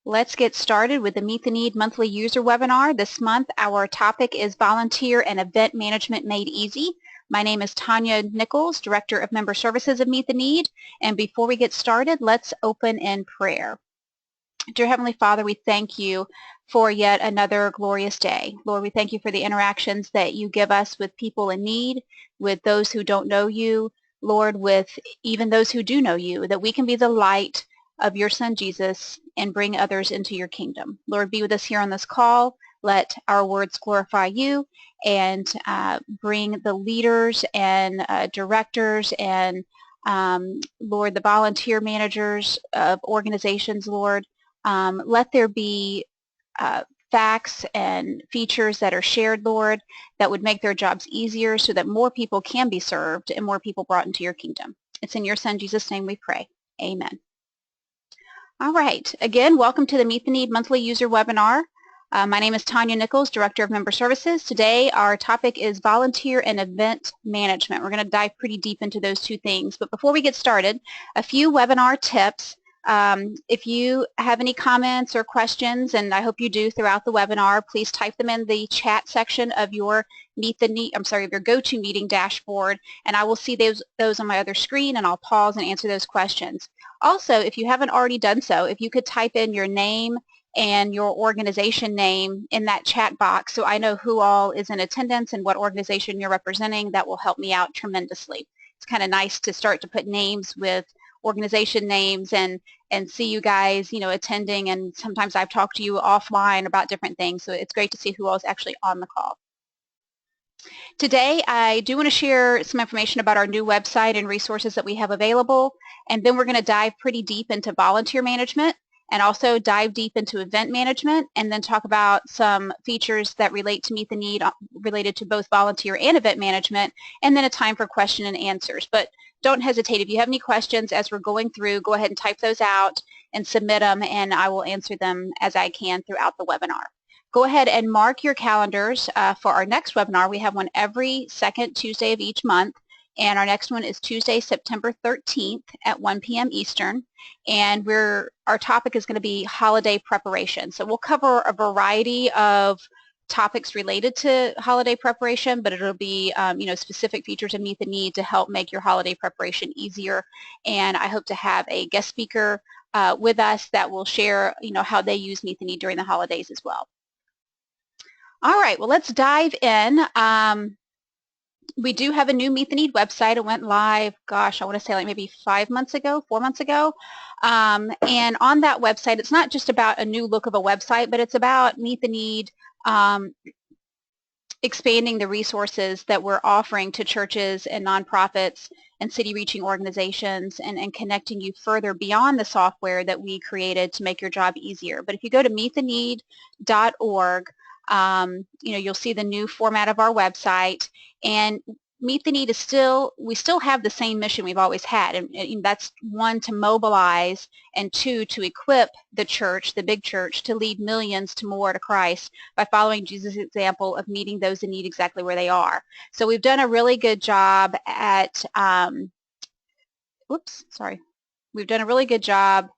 Let's get started with the Meet the Need monthly user webinar. This month our topic is Volunteer and Event Management Made Easy. My name is Tanya Nichols, Director of Member Services of Meet the Need. And before we get started, let's open in prayer. Dear Heavenly Father, we thank you for yet another glorious day. Lord, we thank you for the interactions that you give us with people in need, with those who don't know you, Lord, with even those who do know you, that we can be the light of your Son Jesus and bring others into your kingdom. Lord, be with us here on this call. Let our words glorify you and bring the leaders and directors and Lord, the volunteer managers of organizations, Lord, let there be facts and features that are shared, Lord, that would make their jobs easier so that more people can be served and more people brought into your kingdom. It's in your Son, Jesus' name we pray. Amen. All right. Again, welcome to the Meet the Need monthly user webinar. My name is Tanya Nichols, Director of Member Services. Today our topic is Volunteer and Event Management. We're going to dive pretty deep into those two things. But before we get started, a few webinar tips. If you have any comments or questions, and I hope you do throughout the webinar, please type them in the chat section of your of your GoToMeeting dashboard, and I will see those on my other screen, and I'll pause and answer those questions. Also, if you haven't already done so, if you could type in your name and your organization name in that chat box so I know who all is in attendance and what organization you're representing, that will help me out tremendously. It's kind of nice to start to put names with organization names and see you guys, attending, and sometimes I've talked to you offline about different things, so it's great to see who all is actually on the call. Today, I do want to share some information about our new website and resources that we have available, and then we're going to dive pretty deep into volunteer management and also dive deep into event management, and then talk about some features that relate to Meet the Need related to both volunteer and event management, and then a time for question and answers. But don't hesitate. If you have any questions as we're going through, go ahead and type those out and submit them, and I will answer them as I can throughout the webinar. Go ahead and mark your calendars for our next webinar. We have one every second Tuesday of each month, and our next one is Tuesday, September 13th at 1 p.m. Eastern, and our topic is going to be holiday preparation. So we'll cover a variety of topics related to holiday preparation, but it'll be specific features of Meet the Need to help make your holiday preparation easier. And I hope to have a guest speaker with us that will share how they use Meet the Need during the holidays as well. All right, well, let's dive in. We do have a new Meet the Need website. It went live, gosh, I want to say like maybe 4 months ago. And on that website, it's not just about a new look of a website, but it's about Meet the Need expanding the resources that we're offering to churches and nonprofits and city-reaching organizations, and connecting you further beyond the software that we created to make your job easier. But if you go to meettheneed.org, you'll see the new format of our website, and Meet the Need is we still have the same mission we've always had, and that's one, to mobilize, and two, to equip the church, the big church, to lead millions to Christ by following Jesus' example of meeting those in need exactly where they are. So we've done a really good job at, we've done a really good job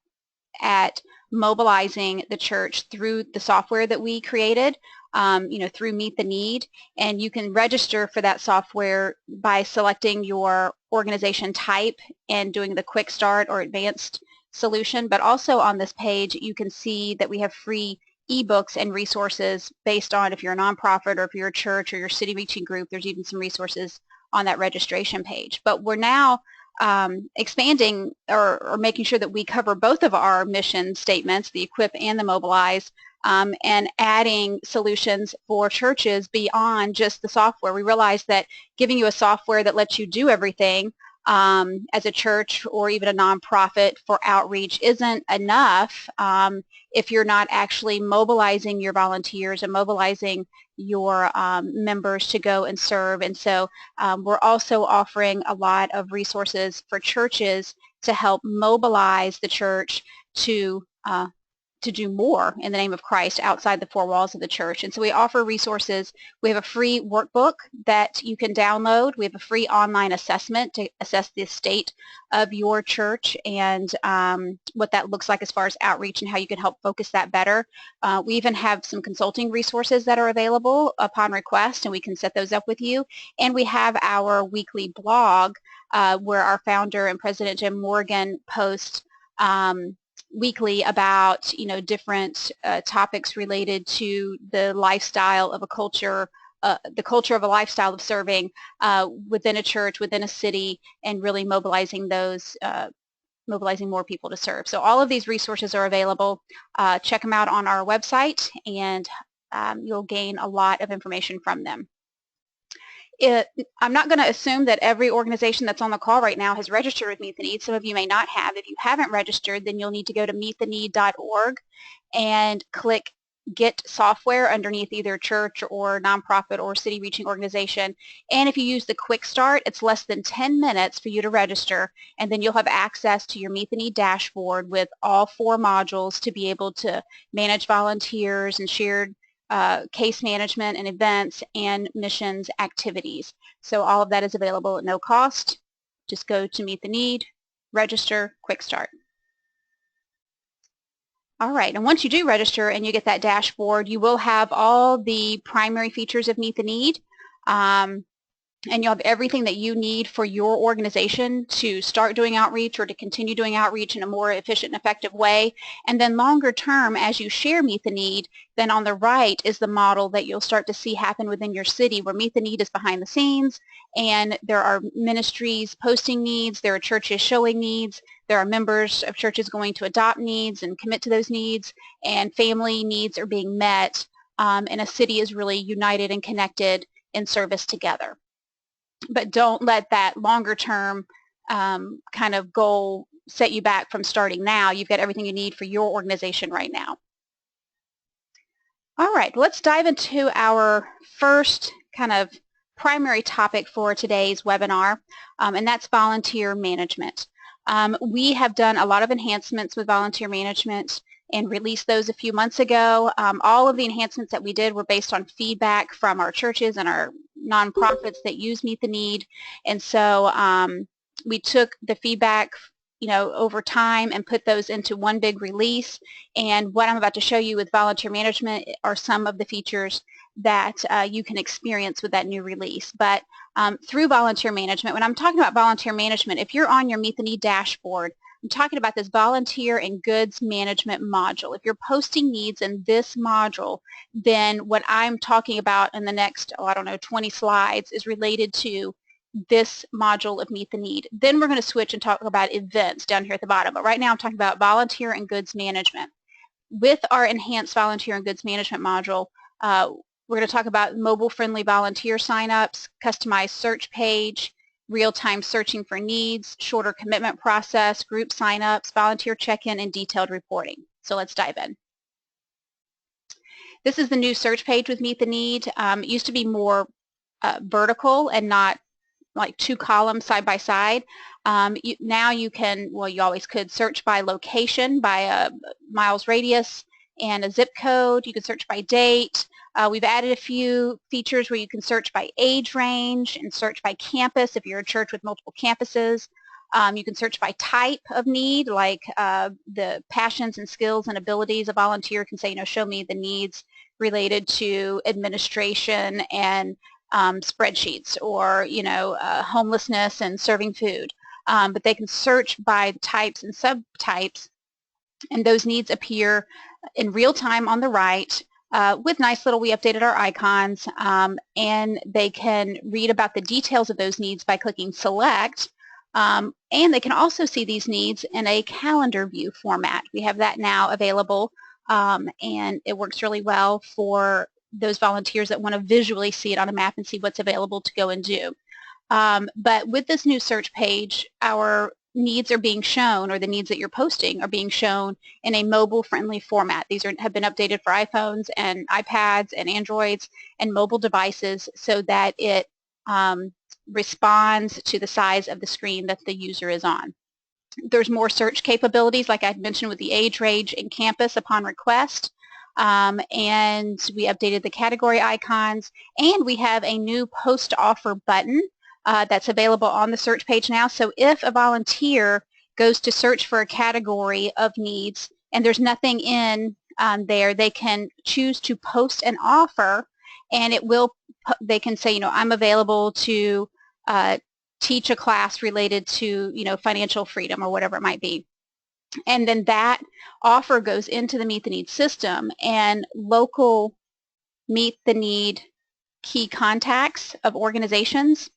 at mobilizing the church through the software that we created, through Meet the Need, and you can register for that software by selecting your organization type and doing the quick start or advanced solution. But also on this page you can see that we have free ebooks and resources based on if you're a nonprofit or if you're a church or your city reaching group. There's even some resources on that registration page. But we're now expanding or making sure that we cover both of our mission statements, the equip and the mobilize, and adding solutions for churches beyond just the software. We realize that giving you a software that lets you do everything as a church or even a nonprofit for outreach isn't enough if you're not actually mobilizing your volunteers and mobilizing your members to go and serve. And so we're also offering a lot of resources for churches to help mobilize the church to to do more in the name of Christ outside the four walls of the church. And so we offer resources. We have a free workbook that you can download. We have a free online assessment to assess the state of your church and what that looks like as far as outreach and how you can help focus that better. We even have some consulting resources that are available upon request, and we can set those up with you. And we have our weekly blog where our founder and president Jim Morgan posts weekly about different topics related to the lifestyle of a culture, the culture of a lifestyle of serving within a church, within a city, and really mobilizing those, mobilizing more people to serve. So all of these resources are available. Check them out on our website, and you'll gain a lot of information from them. I'm not going to assume that every organization that's on the call right now has registered with Meet the Need. Some of you may not have. If you haven't registered, then you'll need to go to meettheneed.org and click Get Software underneath either church or nonprofit or city reaching organization. And if you use the Quick Start, it's less than 10 minutes for you to register, and then you'll have access to your Meet the Need dashboard with all 4 modules to be able to manage volunteers and shared case management and events and missions activities. So all of that is available at no cost. Just go to Meet the Need, register, Quick Start. All right, and once you do register and you get that dashboard, you will have all the primary features of Meet the Need. And you'll have everything that you need for your organization to start doing outreach or to continue doing outreach in a more efficient and effective way. And then longer term, as you share Meet the Need, then on the right is the model that you'll start to see happen within your city, where Meet the Need is behind the scenes, and there are ministries posting needs, there are churches showing needs, there are members of churches going to adopt needs and commit to those needs, and family needs are being met, and a city is really united and connected in service together. But don't let that longer term kind of goal set you back from starting now. You've got everything you need for your organization right now. All right, let's dive into our first kind of primary topic for today's webinar, and that's volunteer management. We have done a lot of enhancements with volunteer management and released those a few months ago. All of the enhancements that we did were based on feedback from our churches and our nonprofits that use Meet the Need. And so we took the feedback over time and put those into one big release. And what I'm about to show you with volunteer management are some of the features that you can experience with that new release. But through volunteer management, when I'm talking about volunteer management, if you're on your Meet the Need dashboard, I'm talking about this volunteer and goods management module. If you're posting needs in this module, then what I'm talking about in the next, 20 slides is related to this module of Meet the Need. Then we're going to switch and talk about events down here at the bottom. But right now I'm talking about volunteer and goods management. With our enhanced volunteer and goods management module, we're going to talk about mobile-friendly volunteer signups, customized search page, real-time searching for needs, shorter commitment process, group signups, volunteer check-in, and detailed reporting. So let's dive in. This is the new search page with Meet the Need. It used to be more vertical and not like 2 columns side by side. Now you can, well, you always could search by location, by a miles radius and a zip code. You can search by date. We've added a few features where you can search by age range and search by campus if you're a church with multiple campuses. You can search by type of need, like the passions and skills and abilities. A volunteer can say, show me the needs related to administration and spreadsheets, or homelessness and serving food. But they can search by types and subtypes, and those needs appear in real time on the right. With nice little, we updated our icons, and they can read about the details of those needs by clicking select, and they can also see these needs in a calendar view format. We have that now available, and it works really well for those volunteers that want to visually see it on a map and see what's available to go and do. But with this new search page, our needs are being shown, or the needs that you're posting are being shown in a mobile-friendly format. These have been updated for iPhones and iPads and Androids and mobile devices so that it responds to the size of the screen that the user is on. There's more search capabilities, like I mentioned with the age, range, and campus upon request. And we updated the category icons, and we have a new post offer button that's available on the search page now. So if a volunteer goes to search for a category of needs and there's nothing in there, they can choose to post an offer, and they can say, I'm available to teach a class related to, financial freedom or whatever it might be. And then that offer goes into the Meet the Need system, and local Meet the Need key contacts of organizations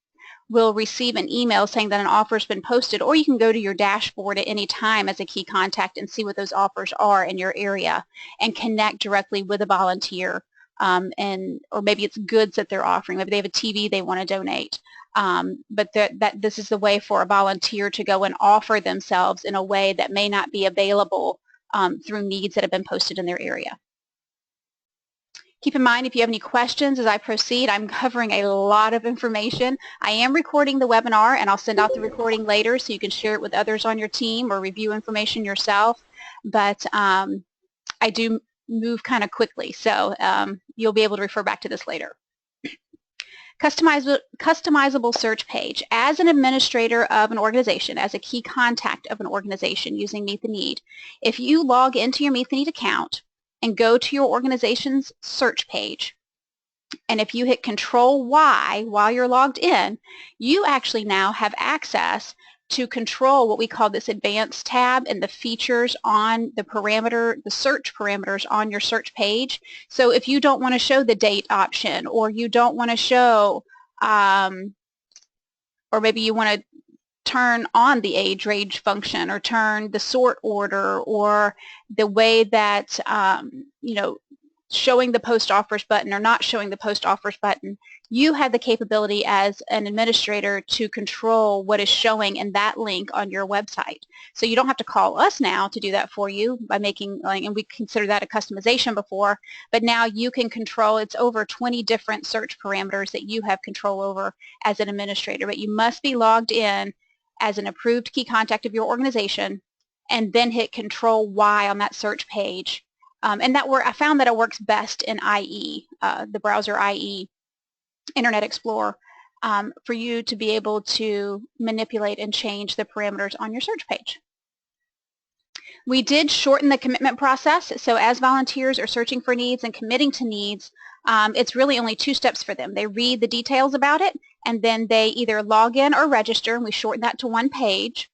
will receive an email saying that an offer has been posted, or you can go to your dashboard at any time as a key contact and see what those offers are in your area and connect directly with a volunteer. Or maybe it's goods that they're offering. Maybe they have a TV they want to donate. But this is the way for a volunteer to go and offer themselves in a way that may not be available through needs that have been posted in their area. Keep in mind, if you have any questions as I proceed, I'm covering a lot of information. I am recording the webinar, and I'll send out the recording later so you can share it with others on your team or review information yourself. But I do move kind of quickly, so you'll be able to refer back to this later. Customizable search page. As an administrator of an organization, as a key contact of an organization using Meet the Need, if you log into your Meet the Need account and go to your organization's search page, and if you hit Control-Y while you're logged in, you actually now have access to control what we call this advanced tab and the features on the search parameters on your search page. So if you don't want to show the date option, or you don't want to show, or maybe you want to turn on the age range function, or turn the sort order, or the way that, showing the post offers button or not showing the post offers button, you have the capability as an administrator to control what is showing in that link on your website. So you don't have to call us now to do that for you by making, and we consider that a customization before, but now you can control, it's over 20 different search parameters that you have control over as an administrator, but you must be logged in as an approved key contact of your organization, and then hit Control-Y on that search page. And I found that it works best in IE, the browser IE, Internet Explorer, for you to be able to manipulate and change the parameters on your search page. We did shorten the commitment process, so as volunteers are searching for needs and committing to needs, it's really only 2 steps for them. They read the details about it, and then they either log in or register, and we shortened that to 1 page.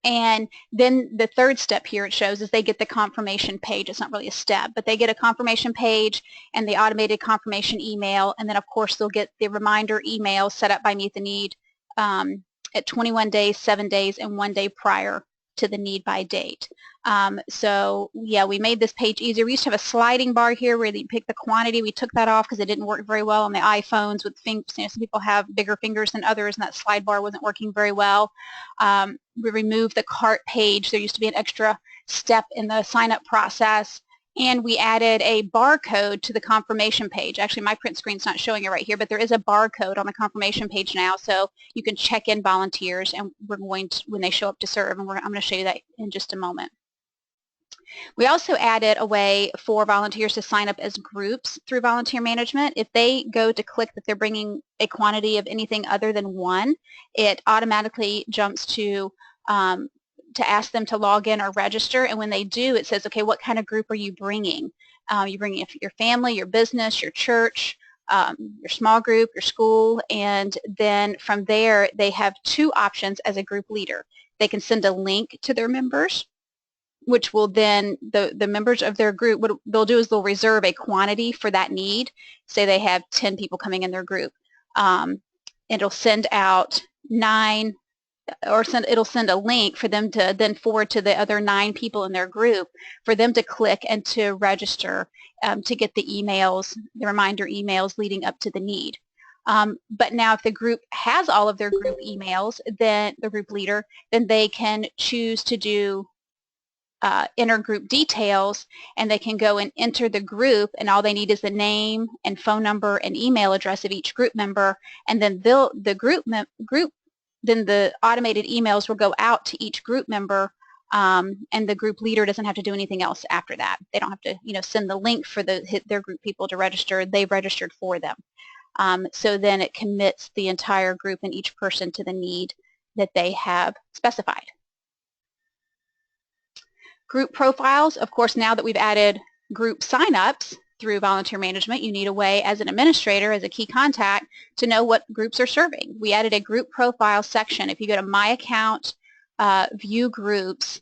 And then the 3rd step here it shows is they get the confirmation page. It's not really a step, but they get a confirmation page and the automated confirmation email, and then of course they'll get the reminder email set up by Meet the Need at 21 days, 7 days, and 1 day prior to the need by date. So yeah, we made this page easier. We used to have a sliding bar here where you pick the quantity. We took that off because it didn't work very well on the iPhones with fingers. Some people have bigger fingers than others, and that slide bar wasn't working very well. We removed the cart page. There used to be an extra step in the sign-up process, and we added a barcode to the confirmation page. Actually, my print screen's not showing it right here, but there is a barcode on the confirmation page now, so you can check in volunteers, and we're going to, when they show up to serve, and I'm going to show you that in just a moment. We also added a way for volunteers to sign up as groups through volunteer management. If they go to click that they're bringing a quantity of anything other than 1, it automatically jumps to ask them to log in or register, and when they do, it says, okay, what kind of group are you bringing? You're bringing your family, your business, your church, your small group, your school, and then from there they have 2 options as a group leader. They can send a link to their members, which will then, the members of their group, what they'll do is they'll reserve a quantity for that need. Say they have 10 people coming in their group. It'll send out 9, or it'll send a link for them to then forward to the other 9 people in their group for them to click and to register to get the emails, the reminder emails leading up to the need. But now if the group has all of their group emails, then the group leader, then they can choose to do intergroup details, and they can go and enter the group, and all they need is the name and phone number and email address of each group member, and then the group then the automated emails will go out to each group member, and the group leader doesn't have to do anything else after that. They don't have to, send the link for their group people to register. They've registered for them. So then it commits the entire group and each person to the need that they have specified. Group profiles, of course, now that we've added group signups through volunteer management, you need a way as an administrator, as a key contact, to know what groups are serving. We added a group profile section. If you go to My Account, View Groups,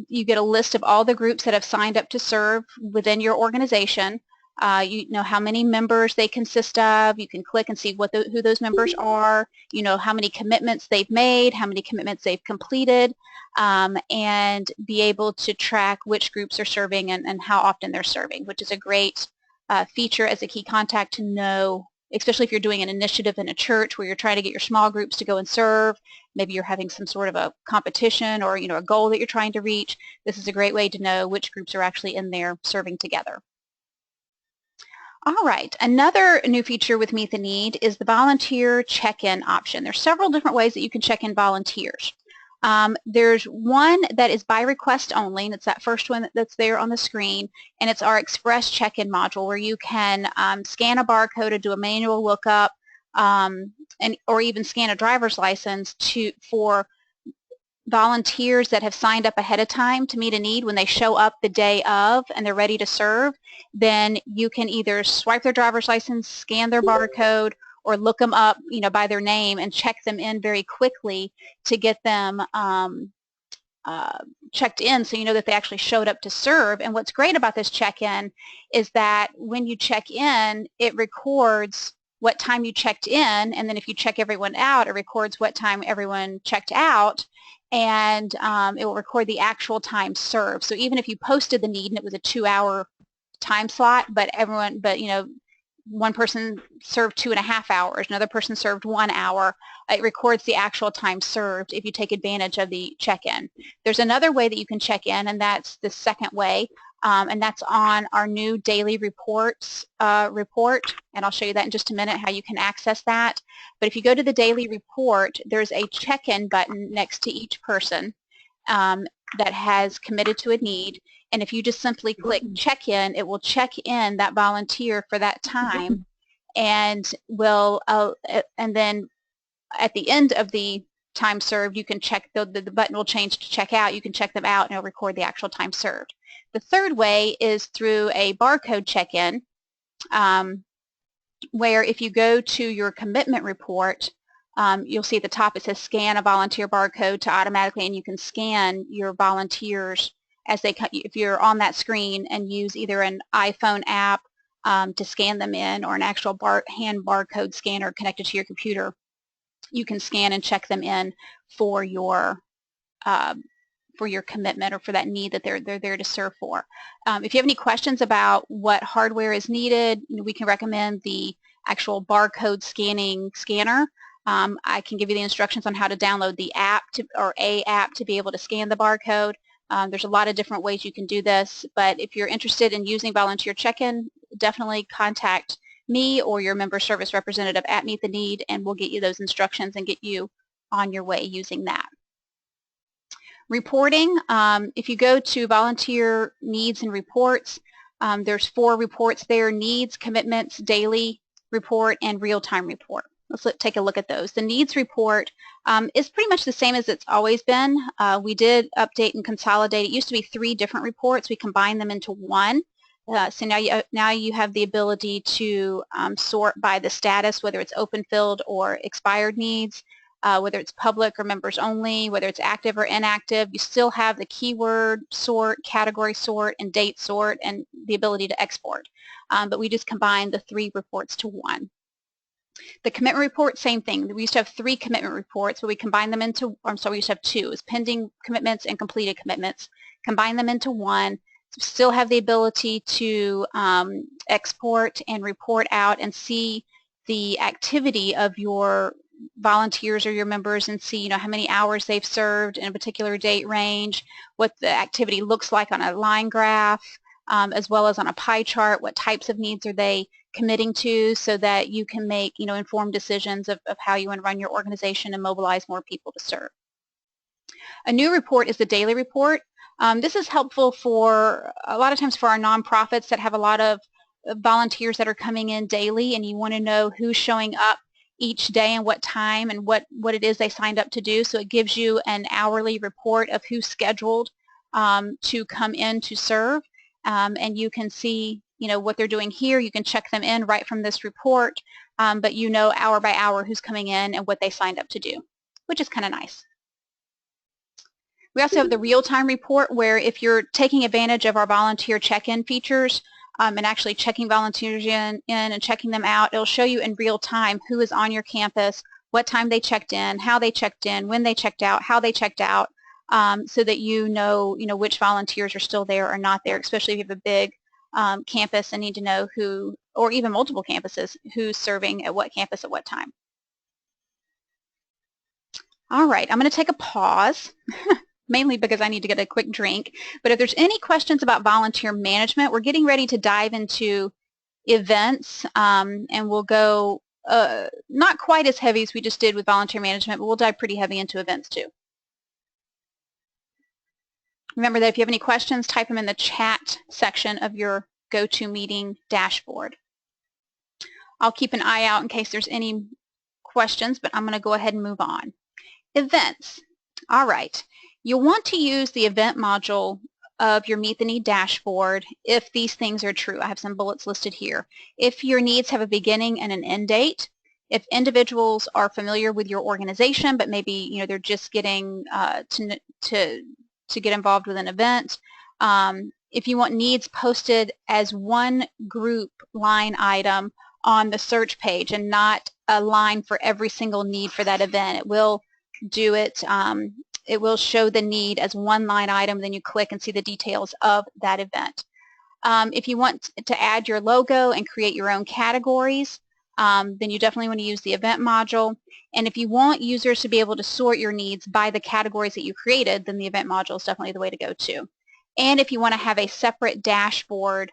you get a list of all the groups that have signed up to serve within your organization. You know how many members they consist of. You can click and see who those members are. You know how many commitments they've made, how many commitments they've completed, and be able to track which groups are serving and how often they're serving, which is a great feature as a key contact to know, especially if you're doing an initiative in a church where you're trying to get your small groups to go and serve. Maybe you're having some sort of a competition or a goal that you're trying to reach. This is a great way to know which groups are actually in there serving together. All right, another new feature with Meet the Need is the volunteer check-in option. There's several different ways that you can check in volunteers. There's one that is by request only, and it's that first one that's there on the screen, and it's our Express check-in module where you can scan a barcode or do a manual lookup, or even scan a driver's license for volunteers that have signed up ahead of time to meet a need. When they show up the day of and they're ready to serve, then you can either swipe their driver's license, scan their barcode, or look them up, by their name and check them in very quickly to get them checked in, so you know that they actually showed up to serve. And what's great about this check-in is that when you check in, it records what time you checked in, and then if you check everyone out, it records what time everyone checked out, and it will record the actual time served. So even if you posted the need and it was a 2-hour time slot, but one person served 2.5 hours, another person served 1 hour, it records the actual time served if you take advantage of the check-in. There's another way that you can check in, and that's the second way, and that's on our new daily reports report, and I'll show you that in just a minute, how you can access that. But if you go to the daily report, there's a check-in button next to each person that has committed to a need, and if you just simply click check-in, it will check in that volunteer for that time, and then at the end of the time served, you can check, the button will change to check out. You can check them out and it'll record the actual time served. The third way is through a barcode check-in, where if you go to your commitment report, you'll see at the top it says scan a volunteer barcode to automatically, and you can scan your volunteers as they come, if you're on that screen, and use either an iPhone app to scan them in, or an actual hand barcode scanner connected to your computer. You can scan and check them in for your commitment or for that need that they're there to serve for. If you have any questions about what hardware is needed, we can recommend the actual barcode scanning scanner. I can give you the instructions on how to download the app or a app to be able to scan the barcode. There's a lot of different ways you can do this, but if you're interested in using volunteer check-in, definitely contact me or your member service representative at Meet the Need, and we'll get you those instructions and get you on your way using that. Reporting, if you go to volunteer needs and reports, there's 4 reports there: needs, commitments, daily report, and real-time report. Let's take a look at those. The needs report is pretty much the same as it's always been. We did update and consolidate. It used to be 3 different reports. We combined them into one. So now you have the ability to sort by the status, whether it's open filled or expired needs, whether it's public or members only, whether it's active or inactive. You still have the keyword sort, category sort, and date sort, and the ability to export. But we just combined the 3 reports to one. The commitment report, same thing. We used to have 3 commitment reports, but we combined them into, we used to have 2. It's pending commitments and completed commitments. Combine them into one. Still have the ability to export and report out and see the activity of your volunteers or your members, and see how many hours they've served in a particular date range, what the activity looks like on a line graph, as well as on a pie chart, what types of needs are they committing to, so that you can make informed decisions of how you want to run your organization and mobilize more people to serve. A new report is the daily report. This is helpful for a lot of times for our nonprofits that have a lot of volunteers that are coming in daily, and you want to know who's showing up each day and what time and what it is they signed up to do. So it gives you an hourly report of who's scheduled to come in to serve, and you can see what they're doing here. You can check them in right from this report, but hour by hour who's coming in and what they signed up to do, which is kind of nice. We also have the real-time report, where if you're taking advantage of our volunteer check-in features and actually checking volunteers in and checking them out, it'll show you in real time who is on your campus, what time they checked in, how they checked in, when they checked out, how they checked out, so that you know which volunteers are still there or not there, especially if you have a big campus and need to know who, or even multiple campuses, who's serving at what campus at what time. All right, I'm going to take a pause. Mainly because I need to get a quick drink. But if there's any questions about volunteer management, we're getting ready to dive into events, and we'll go not quite as heavy as we just did with volunteer management, but we'll dive pretty heavy into events too. Remember that if you have any questions, type them in the chat section of your GoToMeeting dashboard. I'll keep an eye out in case there's any questions, but I'm going to go ahead and move on. Events. All right. You'll want to use the event module of your Meet the Need dashboard if these things are true. I have some bullets listed here. If your needs have a beginning and an end date, if individuals are familiar with your organization, but maybe they're just getting to get involved with an event, if you want needs posted as one group line item on the search page and not a line for every single need for that event, it will do it. It will show the need as one line item, then you click and see the details of that event. If you want to add your logo and create your own categories, then you definitely want to use the event module. And if you want users to be able to sort your needs by the categories that you created, then the event module is definitely the way to go too. And if you want to have a separate dashboard,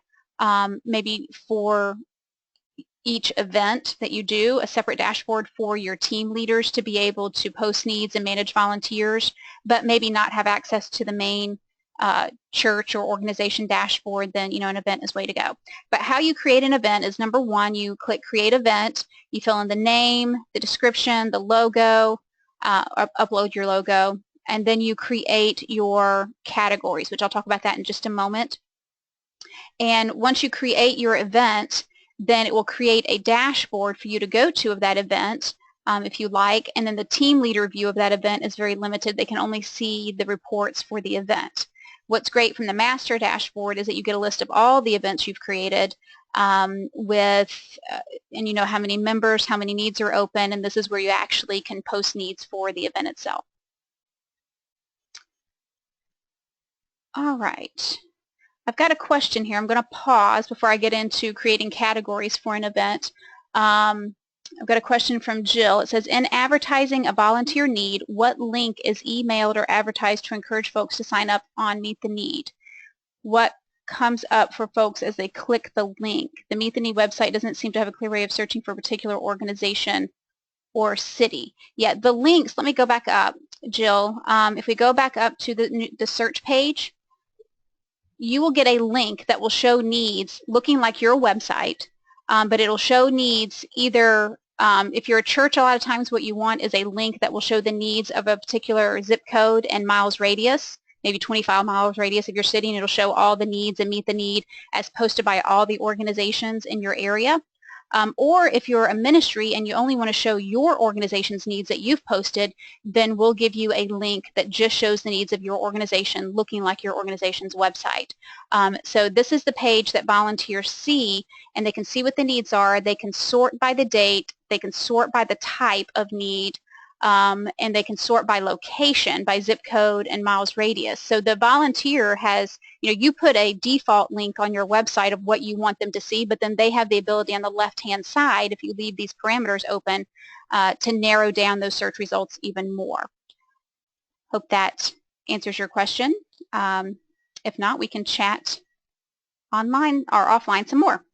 maybe for each event that you do, a separate dashboard for your team leaders to be able to post needs and manage volunteers, but maybe not have access to the main church or organization dashboard, then an event is the way to go. But how you create an event is, number one, you click Create Event, you fill in the name, the description, the logo, upload your logo, and then you create your categories, which I'll talk about that in just a moment. And once you create your event, then it will create a dashboard for you to go to of that event if you like, and then the team leader view of that event is very limited. They can only see the reports for the event. What's great from the master dashboard is that you get a list of all the events you've created and you know how many members, how many needs are open, and this is where you actually can post needs for the event itself. All right. I've got a question here. I'm going to pause before I get into creating categories for an event. I've got a question from Jill. It says, in advertising a volunteer need, what link is emailed or advertised to encourage folks to sign up on Meet the Need? What comes up for folks as they click the link? The Meet the Need website doesn't seem to have a clear way of searching for a particular organization or city. Yeah, the links, let me go back up, Jill. If we go back up to the search page, you will get a link that will show needs looking like your website, but it'll show needs either, if you're a church, a lot of times what you want is a link that will show the needs of a particular zip code and miles radius, maybe 25 miles radius of your city, and it'll show all the needs and Meet the Need as posted by all the organizations in your area. Or if you're a ministry and you only want to show your organization's needs that you've posted, then we'll give you a link that just shows the needs of your organization looking like your organization's website. So this is the page that volunteers see, and they can see what the needs are. They can sort by the date. They can sort by the type of need. And they can sort by location, by zip code and miles radius. So the volunteer has, you put a default link on your website of what you want them to see, but then they have the ability on the left-hand side, if you leave these parameters open, to narrow down those search results even more. Hope that answers your question. If not, we can chat online or offline some more.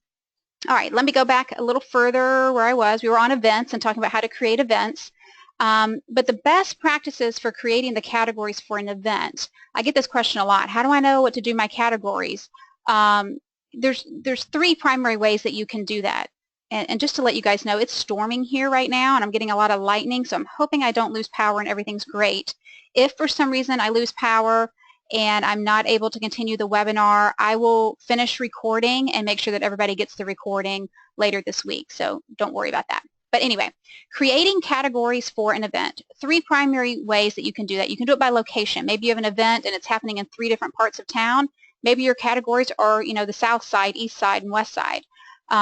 All right, let me go back a little further where I was. We were on events and talking about how to create events. But the best practices for creating the categories for an event, I get this question a lot. How do I know what to do my categories? There's three primary ways that you can do that. And just to let you guys know, it's storming here right now, and I'm getting a lot of lightning, so I'm hoping I don't lose power and everything's great. If for some reason I lose power and I'm not able to continue the webinar, I will finish recording and make sure that everybody gets the recording later this week, so don't worry about that. But anyway, creating categories for an event. Three primary ways that you can do that. You can do it by location. Maybe you have an event and it's happening in 3 different parts of town. Maybe your categories are, the south side, east side, and west side.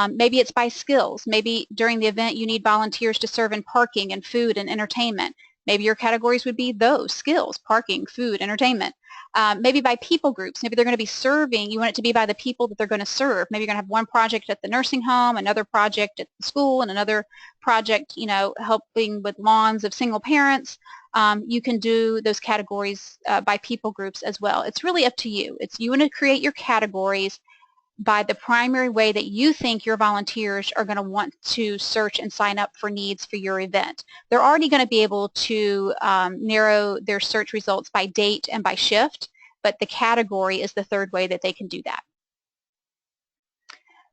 Maybe it's by skills. Maybe during the event you need volunteers to serve in parking and food and entertainment. Maybe your categories would be those skills: parking, food, entertainment. Maybe by people groups. Maybe they're going to be serving. You want it to be by the people that they're going to serve. Maybe you're going to have one project at the nursing home, another project at the school, and another project, helping with lawns of single parents. You can do those categories by people groups as well. It's really up to you. You want to create your categories by the primary way that you think your volunteers are going to want to search and sign up for needs for your event. They're already going to be able to narrow their search results by date and by shift, but the category is the third way that they can do that.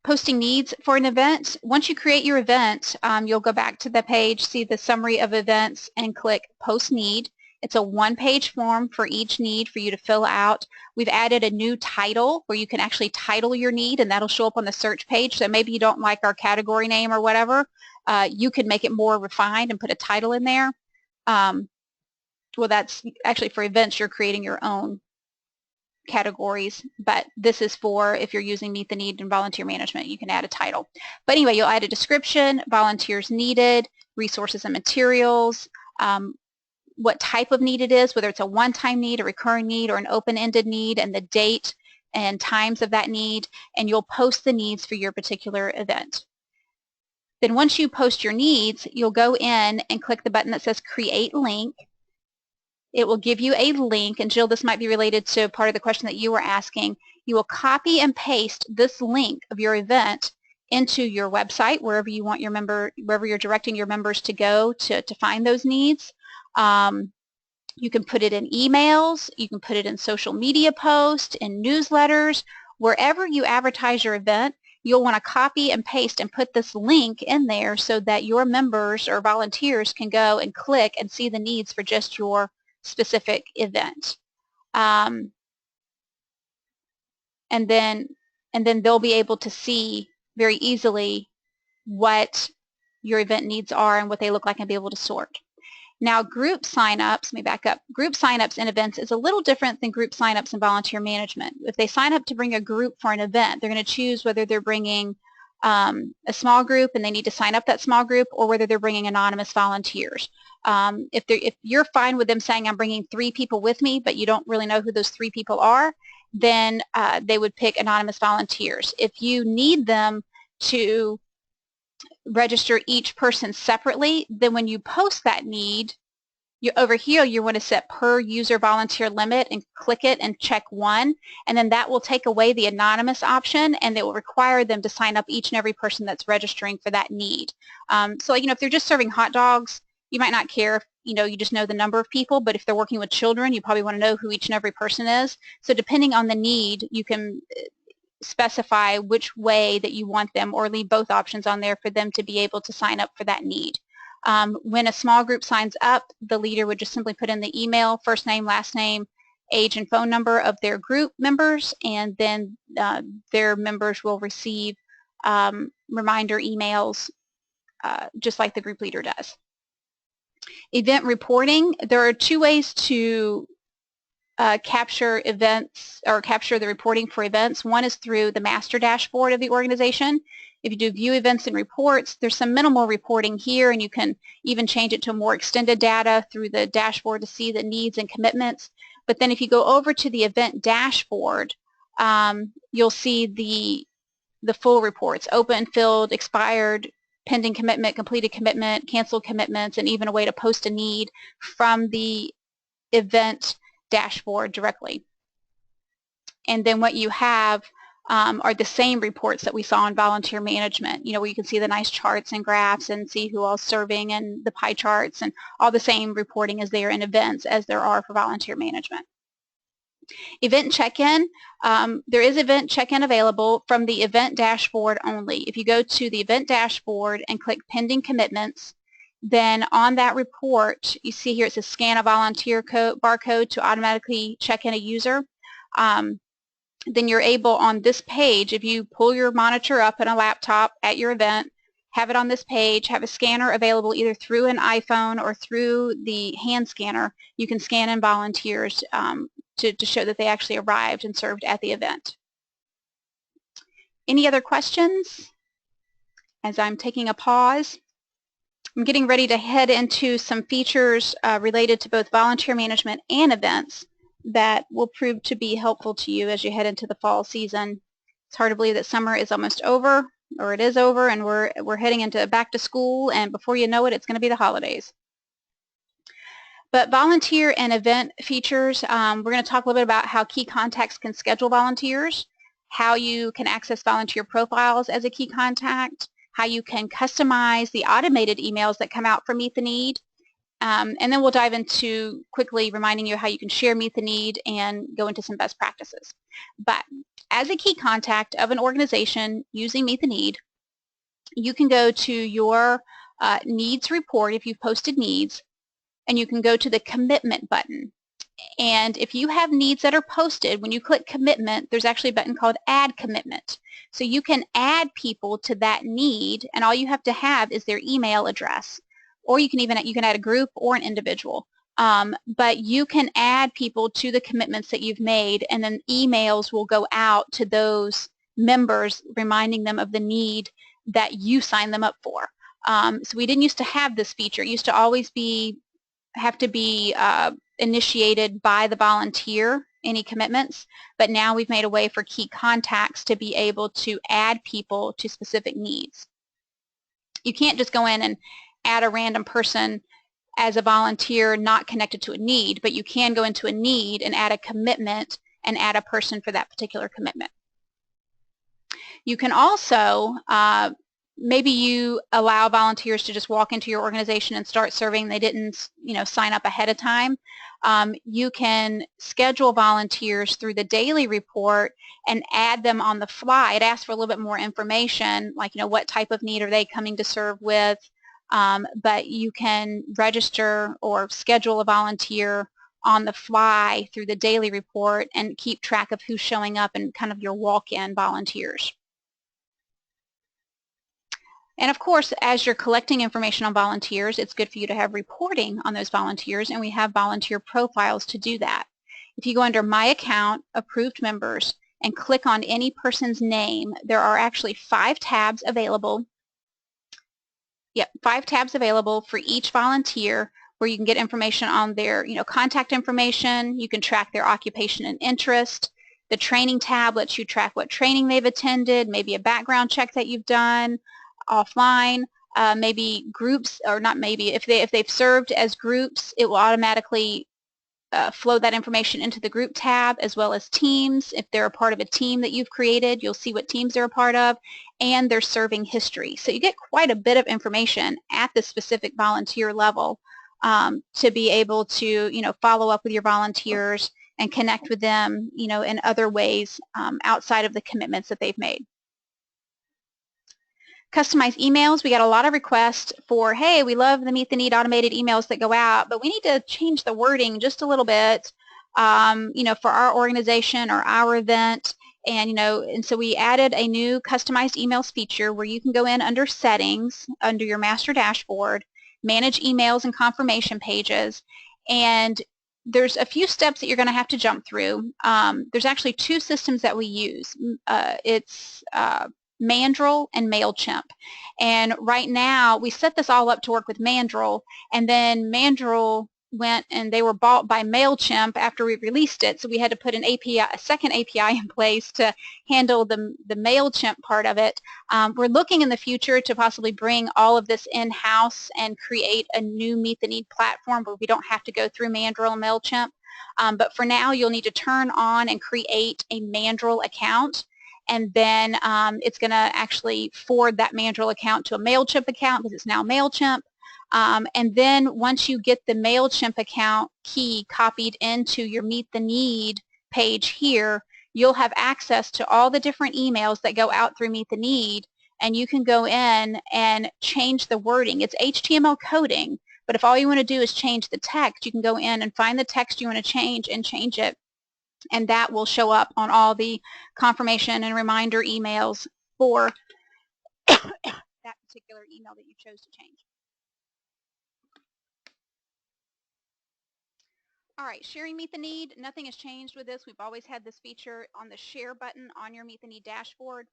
Posting needs for an event. Once you create your event, you'll go back to the page, see the summary of events, and click Post Need. It's a one-page form for each need for you to fill out. We've added a new title where you can actually title your need, and that'll show up on the search page. So maybe you don't like our category name or whatever. You can make it more refined and put a title in there. Well, that's actually for events. You're creating your own categories, but this is for if you're using Meet the Need and volunteer management, you can add a title. But anyway, you'll add a description, volunteers needed, resources and materials, what type of need it is, whether it's a one-time need, a recurring need, or an open-ended need, and the date and times of that need, and you'll post the needs for your particular event. Then once you post your needs, you'll go in and click the button that says Create Link. It will give you a link, and Jill, this might be related to part of the question that you were asking. You will copy and paste this link of your event into your website, wherever you want wherever you're directing your members to go to find those needs. You can put it in emails, you can put it in social media posts, in newsletters, wherever you advertise your event. You'll want to copy and paste and put this link in there so that your members or volunteers can go and click and see the needs for just your specific event. And then they'll be able to see very easily what your event needs are and what they look like and be able to sort. Now, group signups, let me back up. Group signups in events is a little different than group signups in volunteer management. If they sign up to bring a group for an event, they're going to choose whether they're bringing a small group and they need to sign up that small group, or whether they're bringing anonymous volunteers. If you're fine with them saying, I'm bringing 3 people with me, but you don't really know who those 3 people are, then they would pick anonymous volunteers. If you need them to register each person separately, then when you post that need, over here you want to set per user volunteer limit and click it and check 1, and then that will take away the anonymous option, and it will require them to sign up each and every person that's registering for that need. So if they're just serving hot dogs, you might not care if you just know the number of people, but if they're working with children, you probably want to know who each and every person is. So depending on the need, you can specify which way that you want them, or leave both options on there for them to be able to sign up for that need. When a small group signs up, the leader would just simply put in the email, first name, last name, age, and phone number of their group members, and then their members will receive reminder emails just like the group leader does. Event reporting, there are 2 ways to capture events or capture the reporting for events. One is through the master dashboard of the organization. If you do view events and reports, there's some minimal reporting here, and you can even change it to more extended data through the dashboard to see the needs and commitments. But then if you go over to the event dashboard, you'll see the full reports: open, filled, expired, pending commitment, completed commitment, canceled commitments, and even a way to post a need from the event dashboard directly. And then what you have are the same reports that we saw in volunteer management, where you can see the nice charts and graphs and see who all's serving and the pie charts, and all the same reporting is there in events as there are for volunteer management. Event check-in, there is event check-in available from the event dashboard only. If you go to the event dashboard and click pending commitments, then on that report, you see here it says scan a volunteer barcode to automatically check in a user. Then you're able on this page, if you pull your monitor up in a laptop at your event, have it on this page, have a scanner available either through an iPhone or through the hand scanner, you can scan in volunteers to show that they actually arrived and served at the event. Any other questions? As I'm taking a pause, I'm getting ready to head into some features related to both volunteer management and events that will prove to be helpful to you as you head into the fall season. It's hard to believe that summer is almost over, or it is over, and we're heading into back to school, and before you know it, it's going to be the holidays. But volunteer and event features, we're going to talk a little bit about how key contacts can schedule volunteers, how you can access volunteer profiles as a key contact, how you can customize the automated emails that come out from Meet the Need, and then we'll dive into quickly reminding you how you can share Meet the Need and go into some best practices. But as a key contact of an organization using Meet the Need, you can go to your needs report if you've posted needs, and you can go to the commitment button. And if you have needs that are posted, when you click commitment, there's actually a button called add commitment. So you can add people to that need, and all you have to have is their email address. Or you can add a group or an individual. But you can add people to the commitments that you've made, and then emails will go out to those members reminding them of the need that you signed them up for. So we didn't used to have this feature. It used to always have to be initiated by the volunteer, any commitments, but now we've made a way for key contacts to be able to add people to specific needs. You can't just go in and add a random person as a volunteer not connected to a need, but you can go into a need and add a commitment and add a person for that particular commitment. You can also maybe you allow volunteers to just walk into your organization and start serving. They didn't, sign up ahead of time. You can schedule volunteers through the daily report and add them on the fly. It asks for a little bit more information, like, what type of need are they coming to serve with? But you can register or schedule a volunteer on the fly through the daily report and keep track of who's showing up and kind of your walk-in volunteers. And of course, as you're collecting information on volunteers, it's good for you to have reporting on those volunteers, and we have volunteer profiles to do that. If you go under My Account, Approved Members, and click on any person's name, there are actually 5 tabs available. Yep, 5 tabs available for each volunteer where you can get information on their contact information. You can track their occupation and interest. The training tab lets you track what training they've attended, maybe a background check that you've done offline, maybe groups, or not maybe, if they've served as groups, it will automatically flow that information into the group tab, as well as teams. If they're a part of a team that you've created, you'll see what teams they're a part of, and their serving history. So you get quite a bit of information at the specific volunteer level to be able to follow up with your volunteers and connect with them in other ways outside of the commitments that they've made. Customized emails, we got a lot of requests for, hey, we love the Meet the Need automated emails that go out, but we need to change the wording just a little bit, for our organization or our event. And so we added a new customized emails feature where you can go in under settings, under your master dashboard, manage emails and confirmation pages, and there's a few steps that you're going to have to jump through. There's actually 2 systems that we use. It's Mandrill and MailChimp. And right now, we set this all up to work with Mandrill, and then Mandrill went and they were bought by MailChimp after we released it, so we had to put a second API in place to handle the MailChimp part of it. We're looking in the future to possibly bring all of this in-house and create a new Meet the Need platform where we don't have to go through Mandrill and MailChimp. But for now, you'll need to turn on and create a Mandrill account. and then it's going to actually forward that Mandrill account to a MailChimp account because it's now MailChimp. And then once you get the MailChimp account key copied into your Meet the Need page here, you'll have access to all the different emails that go out through Meet the Need, and you can go in and change the wording. It's HTML coding, but if all you want to do is change the text, you can go in and find the text you want to change and change it, and that will show up on all the confirmation and reminder emails for that particular email that you chose to change. All right, sharing Meet the Need, nothing has changed with this. We've always had this feature on the share button on your Meet the Need dashboard.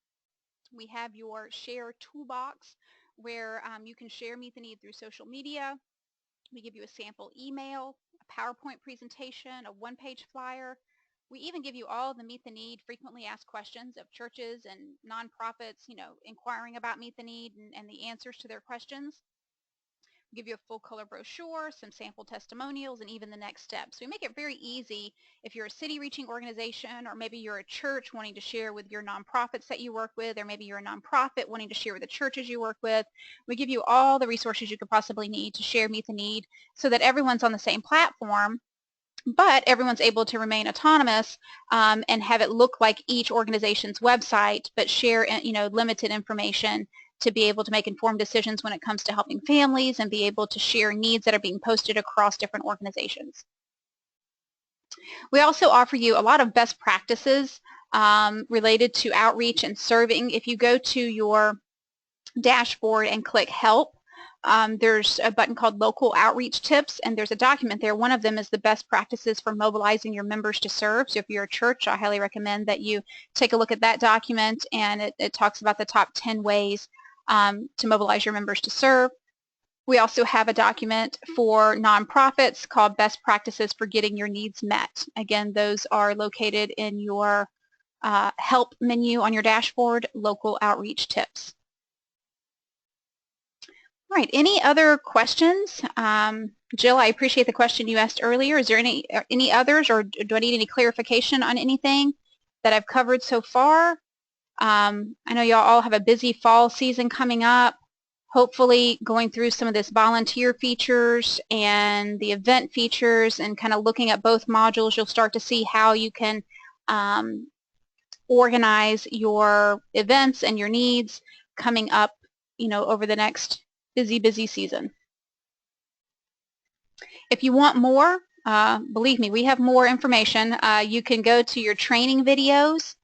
We have your share toolbox where you can share Meet the Need through social media. We give you a sample email, a PowerPoint presentation, a one-page flyer. We even give you all the Meet the Need frequently asked questions of churches and nonprofits, inquiring about Meet the Need and the answers to their questions. We give you a full color brochure, some sample testimonials, and even the next steps. So we make it very easy if you're a city reaching organization, or maybe you're a church wanting to share with your nonprofits that you work with, or maybe you're a nonprofit wanting to share with the churches you work with. We give you all the resources you could possibly need to share Meet the Need so that everyone's on the same platform, but everyone's able to remain autonomous and have it look like each organization's website, but share limited information to be able to make informed decisions when it comes to helping families and be able to share needs that are being posted across different organizations. We also offer you a lot of best practices related to outreach and serving. If you go to your dashboard and click Help, there's a button called Local Outreach Tips, and there's a document there. One of them is the best practices for mobilizing your members to serve. So if you're a church, I highly recommend that you take a look at that document, and it talks about the top 10 ways to mobilize your members to serve. We also have a document for nonprofits called Best Practices for Getting Your Needs Met. Again, those are located in your Help menu on your dashboard, Local Outreach Tips. All right, any other questions? Jill, I appreciate the question you asked earlier. Is there any others, or do I need any clarification on anything that I've covered so far? I know y'all all have a busy fall season coming up. Hopefully going through some of this volunteer features and the event features and kind of looking at both modules, you'll start to see how you can organize your events and your needs coming up, over the next busy season. If you want more, believe me, we have more information. You can go to your training videos.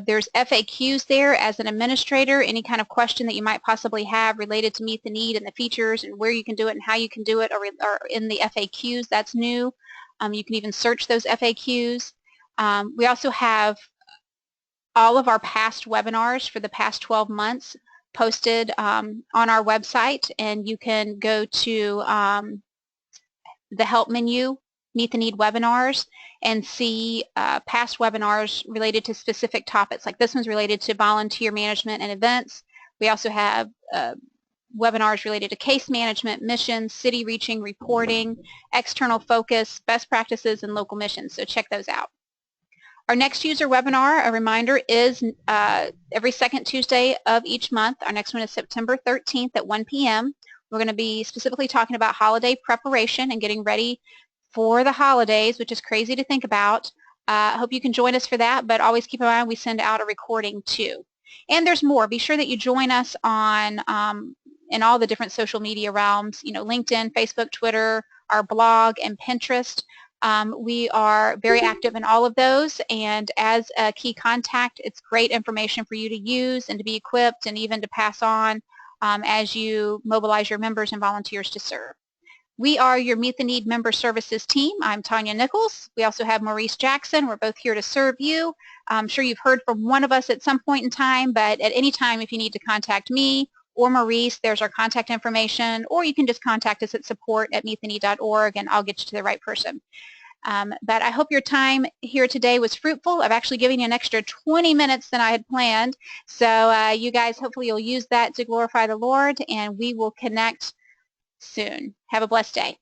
There's FAQs there. As an administrator, any kind of question that you might possibly have related to Meet the Need and the features and where you can do it and how you can do it are in the FAQs. That's new. You can even search those FAQs. We also have all of our past webinars for the past 12 months posted on our website, and you can go to the Help menu, Meet the Need webinars, and see past webinars related to specific topics. Like this one's related to volunteer management and events. We also have webinars related to case management, missions, city reaching, reporting, external focus, best practices, and local missions. So check those out. Our next user webinar, a reminder, is every second Tuesday of each month. Our next one is September 13th at 1 p.m. We're going to be specifically talking about holiday preparation and getting ready for the holidays, which is crazy to think about. I hope you can join us for that, but always keep in mind we send out a recording too. And there's more. Be sure that you join us on in all the different social media realms, LinkedIn, Facebook, Twitter, our blog, and Pinterest. We are very active in all of those, and as a key contact, it's great information for you to use and to be equipped and even to pass on as you mobilize your members and volunteers to serve. We are your Meet the Need Member Services team. I'm Tanya Nichols. We also have Maurice Jackson. We're both here to serve you. I'm sure you've heard from one of us at some point in time, but at any time if you need to contact me or Maurice, there's our contact information, or you can just contact us at support@meettheneed.org and I'll get you to the right person. But I hope your time here today was fruitful. I've actually given you an extra 20 minutes than I had planned. So you guys, hopefully you'll use that to glorify the Lord, and we will connect soon. Have a blessed day.